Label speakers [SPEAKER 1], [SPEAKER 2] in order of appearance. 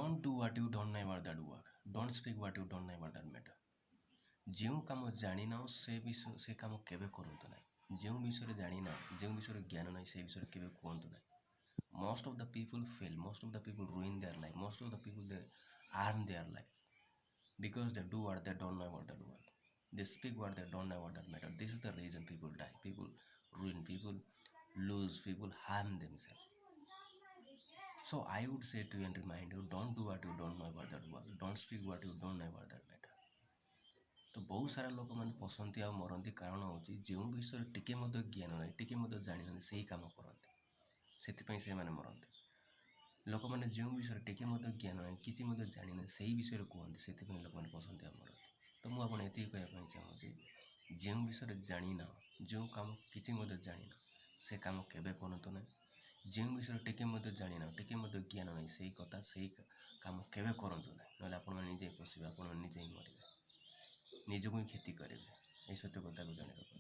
[SPEAKER 1] Don't do what you don't know about that work. Don't speak what you don't know about that matter. ଯେଉଁ କାମ ଜାଣିନାହ ସେ କାମ କେବେ କରନ୍ତୁ ନାହିଁ। ଯେଉଁ ବିଷୟରେ ଜାଣିନାହ, ଯେଉଁ ବିଷୟରେ ଜ୍ଞାନ ନାହିଁ ସେ ବିଷୟରେ କେବେ କୁହନ୍ତୁ ନାହିଁ। Most of the people fail, most of the people ruin their life, most of the people they harm their life because they do what they don't know about that work. They speak what they don't know about that matter. This is the reason people die, people ruin, people lose, people harm themselves. So I would say to you and remind you, don't do what you don't know about that work. Don't speak what you don't know about that matter. ତ ବହୁତ ସାରା ଲୋକମାନେ ପଶନ୍ତି ଆଉ ମରନ୍ତି କାରଣ ହେଉଛି ଯେଉଁ ବିଷୟରେ ଟିକେ ମଧ୍ୟ ଜ୍ଞାନ ନାହିଁ, ଟିକେ ମଧ୍ୟ ଜାଣିନାହାନ୍ତି ସେଇ କାମ କରନ୍ତି, ସେଥିପାଇଁ ସେମାନେ ମରନ୍ତି। ଲୋକମାନେ ଯେଉଁ ବିଷୟରେ ଟିକେ ମଧ୍ୟ ଜ୍ଞାନ ନାହିଁ, କିଛି ମଧ୍ୟ ଜାଣିନାହାନ୍ତି ସେଇ ବିଷୟରେ କୁହନ୍ତି, ସେଥିପାଇଁ ଲୋକମାନେ ପଶନ୍ତି ଆଉ ମରନ୍ତି। ତ ମୁଁ ଆପଣ ଏତିକି କହିବା ପାଇଁ ଚାହୁଁଛି, ଯେଉଁ ବିଷୟରେ ଜାଣିନାହ, ଯେଉଁ କାମ କିଛି ମଧ୍ୟ ଜାଣିନ ସେ କାମ କେବେ କରନ୍ତୁ ନାହିଁ। ଯେଉଁ ବିଷୟରେ ଟିକେ ମଧ୍ୟ ଜାଣିନାହ, ଟିକେ ମଧ୍ୟ ଜ୍ଞାନ ନାହିଁ ସେଇ କଥା ସେଇ କାମ କେବେ କରନ୍ତୁ ନାହିଁ, ନହେଲେ ଆପଣମାନେ ନିଜେ ପଶିବେ, ଆପଣମାନେ ନିଜେ ହିଁ ମରିବେ, ନିଜକୁ ହିଁ କ୍ଷତି କରିବେ। এই ସତ୍ୟ କଥାକୁ ଜାଣି ରଖନ୍ତୁ।